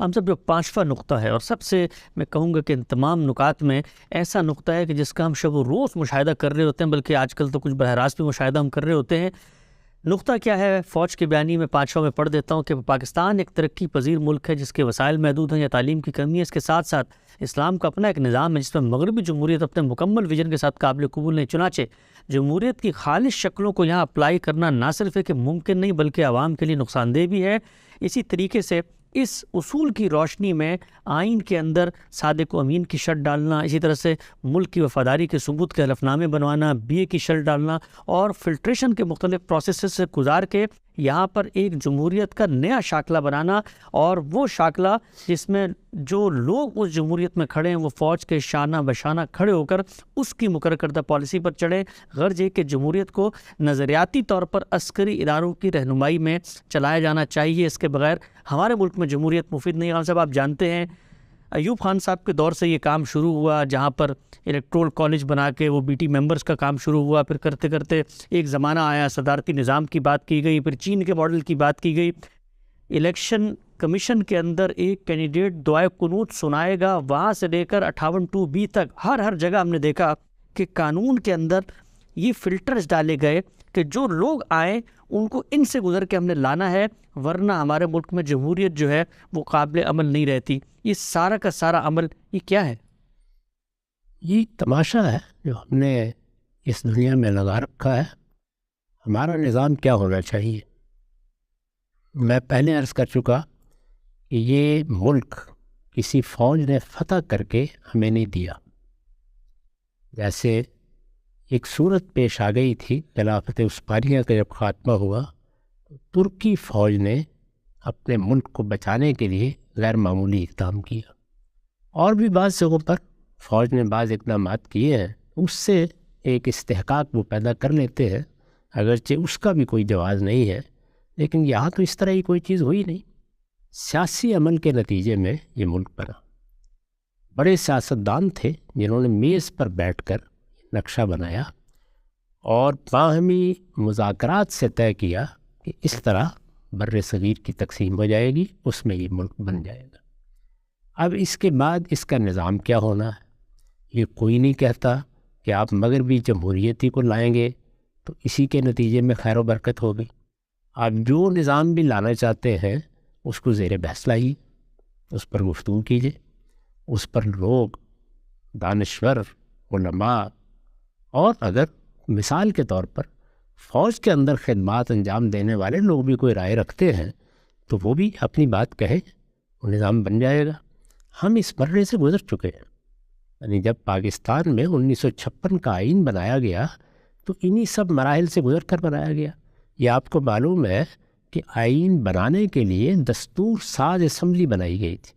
ہم سب جو پانچواں نقطہ ہے، اور سب سے میں کہوں گا کہ ان تمام نکات میں ایسا نقطہ ہے کہ جس کا ہم شب و روز مشاہدہ کر رہے ہوتے ہیں، بلکہ آج کل تو کچھ براہ راست بھی مشاہدہ ہم کر رہے ہوتے ہیں۔ نقطہ کیا ہے؟ فوج کے بیانیے میں پانچواں میں پڑھ دیتا ہوں کہ پاکستان ایک ترقی پذیر ملک ہے جس کے وسائل محدود ہیں یا تعلیم کی کمی ہے۔ اس کے ساتھ ساتھ اسلام کا اپنا ایک نظام ہے جس میں مغربی جمہوریت اپنے مکمل ویژن کے ساتھ قابل قبول نہیں۔ چنانچہ جمہوریت کی خالص شکلوں کو یہاں اپلائی کرنا نہ صرف ہے کہ ممکن نہیں بلکہ عوام کے لیے نقصان دہ بھی ہے۔ اسی طریقے سے اس اصول کی روشنی میں آئین کے اندر صادق و امین کی شرط ڈالنا، اسی طرح سے ملک کی وفاداری کے ثبوت کے حلف نامے بنوانا، بی اے کی شرط ڈالنا اور فلٹریشن کے مختلف پروسیسز سے گزار کے یہاں پر ایک جمہوریت کا نیا شاکلہ بنانا، اور وہ شاکلہ جس میں جو لوگ اس جمہوریت میں کھڑے ہیں وہ فوج کے شانہ بشانہ کھڑے ہو کر اس کی مقرر کردہ پالیسی پر چڑھے۔ غرض یہ کہ جمہوریت کو نظریاتی طور پر عسکری اداروں کی رہنمائی میں چلایا جانا چاہیے، اس کے بغیر ہمارے ملک میں جمہوریت مفید نہیں ہے۔ ہم سب آپ جانتے ہیں ایوب خان صاحب کے دور سے یہ کام شروع ہوا، جہاں پر الیکٹرول کالج بنا کے وہ بی ٹی ممبرز کا کام شروع ہوا، پھر کرتے کرتے ایک زمانہ آیا صدارتی نظام کی بات کی گئی، پھر چین کے ماڈل کی بات کی گئی۔ الیکشن کمیشن کے اندر ایک کینڈیڈیٹ دعائے قنوت سنائے گا، وہاں سے لے کر 58(2)B تک ہر جگہ ہم نے دیکھا کہ قانون کے اندر یہ فلٹرز ڈالے گئے کہ جو لوگ آئیں ان کو ان سے گزر کے ہم نے لانا ہے، ورنہ ہمارے ملک میں جمہوریت جو ہے وہ قابل عمل نہیں رہتی۔ یہ سارا کا سارا عمل یہ کیا ہے؟ یہ تماشا ہے جو ہم نے اس دنیا میں لگا رکھا ہے۔ ہمارا نظام کیا ہونا چاہیے؟ میں پہلے عرض کر چکا کہ یہ ملک کسی فوج نے فتح کر کے ہمیں نہیں دیا۔ جیسے ایک صورت پیش آ گئی تھی خلافت عثمانیہ کا جب خاتمہ ہوا، تو ترکی فوج نے اپنے ملک کو بچانے کے لیے غیر معمولی اقدام کیا، اور بھی بعض جگہوں پر فوج نے بعض اقدامات کیے ہیں، اس سے ایک استحقاق وہ پیدا کر لیتے ہیں، اگرچہ اس کا بھی کوئی جواز نہیں ہے، لیکن یہاں تو اس طرح کی کوئی چیز ہوئی نہیں۔ سیاسی عمل کے نتیجے میں یہ ملک بنا۔ بڑے سیاستدان تھے جنہوں نے میز پر بیٹھ کر نقشہ بنایا اور باہمی مذاکرات سے طے کیا کہ اس طرح بر صغیر کی تقسیم ہو جائے گی، اس میں یہ ملک بن جائے گا۔ اب اس کے بعد اس کا نظام کیا ہونا ہے، یہ کوئی نہیں کہتا کہ آپ مغربی جمہوریتی کو لائیں گے تو اسی کے نتیجے میں خیر و برکت ہوگی۔ آپ جو نظام بھی لانا چاہتے ہیں اس کو زیر بحث لائیے، اس پر گفتگو کیجیے، اس پر لوگ دانشور علماء، اور اگر مثال کے طور پر فوج کے اندر خدمات انجام دینے والے لوگ بھی کوئی رائے رکھتے ہیں تو وہ بھی اپنی بات کہیں، وہ نظام بن جائے گا۔ ہم اس مرحلے سے گزر چکے ہیں، یعنی جب پاکستان میں 1956 کا آئین بنایا گیا تو انہی سب مراحل سے گزر کر بنایا گیا۔ یہ آپ کو معلوم ہے کہ آئین بنانے کے لیے دستور ساز اسمبلی بنائی گئی تھی،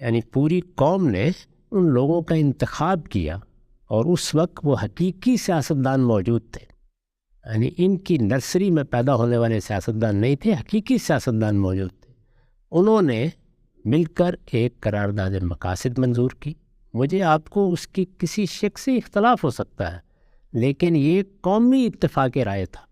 یعنی پوری قوم نے ان لوگوں کا انتخاب کیا، اور اس وقت وہ حقیقی سیاستدان موجود تھے، یعنی ان کی نرسری میں پیدا ہونے والے سیاستدان نہیں تھے، حقیقی سیاستدان موجود تھے۔ انہوں نے مل کر ایک قرارداد مقاصد منظور کی۔ مجھے آپ کو اس کی کسی شخصی اختلاف ہو سکتا ہے، لیکن یہ قومی اتفاق رائے تھا،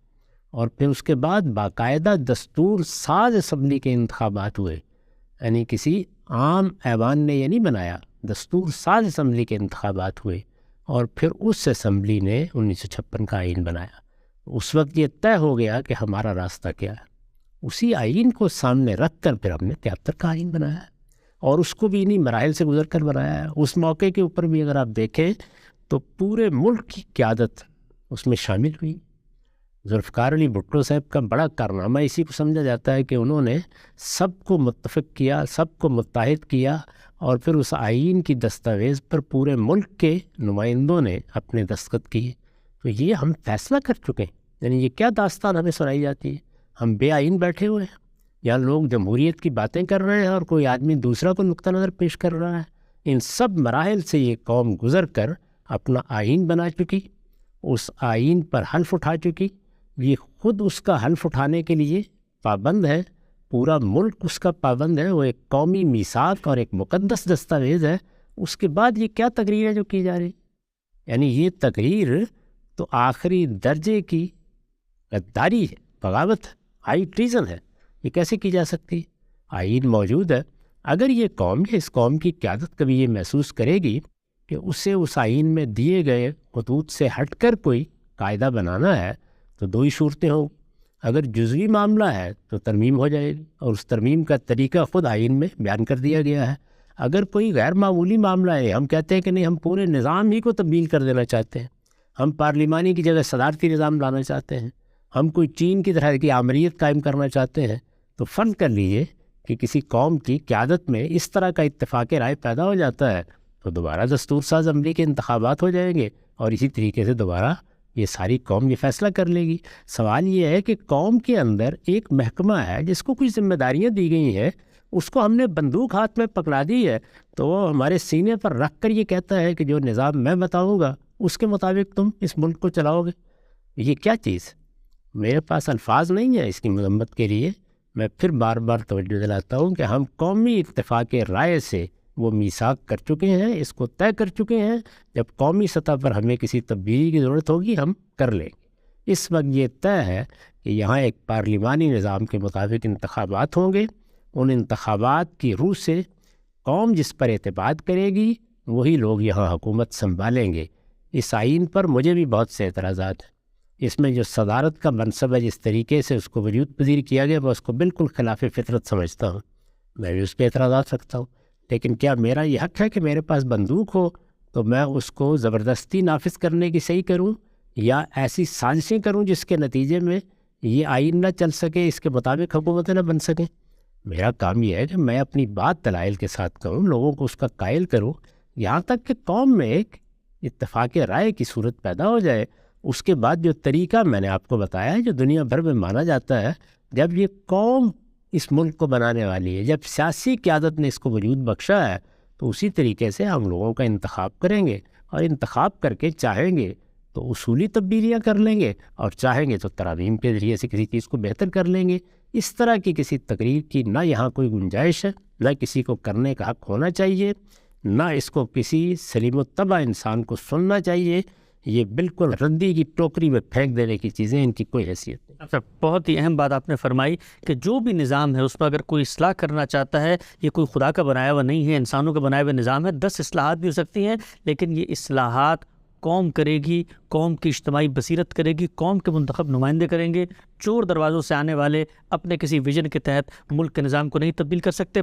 اور پھر اس کے بعد باقاعدہ دستور ساز اسمبلی کے انتخابات ہوئے، یعنی کسی عام ایوان نے یہ نہیں بنایا، دستور ساز اسمبلی کے انتخابات ہوئے، اور پھر اس اسمبلی نے 1956 کا آئین بنایا۔ اس وقت یہ طے ہو گیا کہ ہمارا راستہ کیا ہے۔ اسی آئین کو سامنے رکھ کر پھر ہم نے 73 کا آئین بنایا ہے، اور اس کو بھی انہی مراحل سے گزر کر بنایا ہے۔ اس موقع کے اوپر بھی اگر آپ دیکھیں تو پورے ملک کی قیادت اس میں شامل ہوئی۔ ذوالفقار علی بھٹو صاحب کا بڑا کارنامہ اسی کو سمجھا جاتا ہے کہ انہوں نے سب کو متفق کیا، سب کو متحد کیا، اور پھر اس آئین کی دستاویز پر پورے ملک کے نمائندوں نے اپنے دستخط کیے۔ تو یہ ہم فیصلہ کر چکے ہیں، یعنی یہ کیا داستان ہمیں سنائی جاتی ہے؟ ہم بے آئین بیٹھے ہوئے ہیں، یا لوگ جمہوریت کی باتیں کر رہے ہیں اور کوئی آدمی دوسرا کو نقطہ نظر پیش کر رہا ہے۔ ان سب مراحل سے یہ قوم گزر کر اپنا آئین بنا چکی، اس آئین پر حلف اٹھا چکی، یہ خود اس کا حلف اٹھانے کے لیے پابند ہے، پورا ملک اس کا پابند ہے، وہ ایک قومی میثاق اور ایک مقدس دستاویز ہے۔ اس کے بعد یہ کیا تقریر ہے جو کی جا رہی، یعنی یہ تقریر تو آخری درجے کی غداری ہے، بغاوت ہے، ہائی ٹریزن ہے۔ یہ کیسے کی جا سکتی؟ آئین موجود ہے، اگر یہ قوم یا اس قوم کی قیادت کبھی یہ محسوس کرے گی کہ اسے اس آئین میں دیے گئے خطوط سے ہٹ کر کوئی قاعدہ بنانا ہے تو دو ہی صورتیں ہوں. اگر جزوی معاملہ ہے تو ترمیم ہو جائے گی اور اس ترمیم کا طریقہ خود آئین میں بیان کر دیا گیا ہے. اگر کوئی غیر معمولی معاملہ ہے، ہم کہتے ہیں کہ نہیں ہم پورے نظام ہی کو تبدیل کر دینا چاہتے ہیں، ہم پارلیمانی کی جگہ صدارتی نظام لانا چاہتے ہیں، ہم کوئی چین کی طرح کی آمریت قائم کرنا چاہتے ہیں، تو فرض کر لیجئے کہ کسی قوم کی قیادت میں اس طرح کا اتفاق رائے پیدا ہو جاتا ہے تو دوبارہ دستور ساز اسمبلی کے انتخابات ہو جائیں گے اور اسی طریقے سے دوبارہ یہ ساری قوم یہ فیصلہ کر لے گی. سوال یہ ہے کہ قوم کے اندر ایک محکمہ ہے جس کو کچھ ذمہ داریاں دی گئی ہیں، اس کو ہم نے بندوق ہاتھ میں پکڑا دی ہے تو وہ ہمارے سینے پر رکھ کر یہ کہتا ہے کہ جو نظام میں بتاؤں گا اس کے مطابق تم اس ملک کو چلاؤ گے. یہ کیا چیز؟ میرے پاس الفاظ نہیں ہیں اس کی مذمت کے لیے. میں پھر بار بار توجہ دلاتا ہوں کہ ہم قومی اتفاق رائے سے وہ میثاق کر چکے ہیں، اس کو طے کر چکے ہیں، جب قومی سطح پر ہمیں کسی تبدیلی کی ضرورت ہوگی ہم کر لیں گے. اس وقت یہ طے ہے کہ یہاں ایک پارلیمانی نظام کے مطابق انتخابات ہوں گے. ان انتخابات کی روح سے قوم جس پر اعتماد کرے گی وہی لوگ یہاں حکومت سنبھالیں گے. اس آئین پر مجھے بھی بہت سے اعتراضات ہیں. اس میں جو صدارت کا منصب ہے جس طریقے سے اس کو وجود پذیر کیا گیا میں اس کو بالکل خلاف فطرت سمجھتا ہوں. میں بھی اس پہ اعتراضات رکھتا ہوں، لیکن کیا میرا یہ حق ہے کہ میرے پاس بندوق ہو تو میں اس کو زبردستی نافذ کرنے کی صحیح کروں یا ایسی سازشیں کروں جس کے نتیجے میں یہ آئین نہ چل سکے، اس کے مطابق حکومتیں نہ بن سکیں؟ میرا کام یہ ہے کہ میں اپنی بات دلائل کے ساتھ کروں، لوگوں کو اس کا قائل کروں، یہاں تک کہ قوم میں ایک اتفاق رائے کی صورت پیدا ہو جائے. اس کے بعد جو طریقہ میں نے آپ کو بتایا ہے جو دنیا بھر میں مانا جاتا ہے، جب یہ قوم اس ملک کو بنانے والی ہے، جب سیاسی قیادت نے اس کو وجود بخشا ہے، تو اسی طریقے سے ہم لوگوں کا انتخاب کریں گے اور انتخاب کر کے چاہیں گے تو اصولی تبدیلیاں کر لیں گے اور چاہیں گے تو ترامیم کے ذریعے سے کسی چیز کو بہتر کر لیں گے. اس طرح کی کسی تقریر کی نہ یہاں کوئی گنجائش ہے، نہ کسی کو کرنے کا حق ہونا چاہیے، نہ اس کو کسی سلیم الطبع انسان کو سننا چاہیے. یہ بالکل ردی کی ٹوکری میں پھینک دینے کی چیزیں، ان کی کوئی حیثیت نہیں. اچھا، بہت ہی اہم بات آپ نے فرمائی کہ جو بھی نظام ہے اس میں اگر کوئی اصلاح کرنا چاہتا ہے، یہ کوئی خدا کا بنایا ہوا نہیں ہے، انسانوں کا بنایا ہوا نظام ہے. 10 اصلاحات بھی ہو سکتی ہیں لیکن یہ اصلاحات قوم کرے گی، قوم کی اجتماعی بصیرت کرے گی، قوم کے منتخب نمائندے کریں گے. چور دروازوں سے آنے والے اپنے کسی ویژن کے تحت ملک کے نظام کو نہیں تبدیل کر سکتے.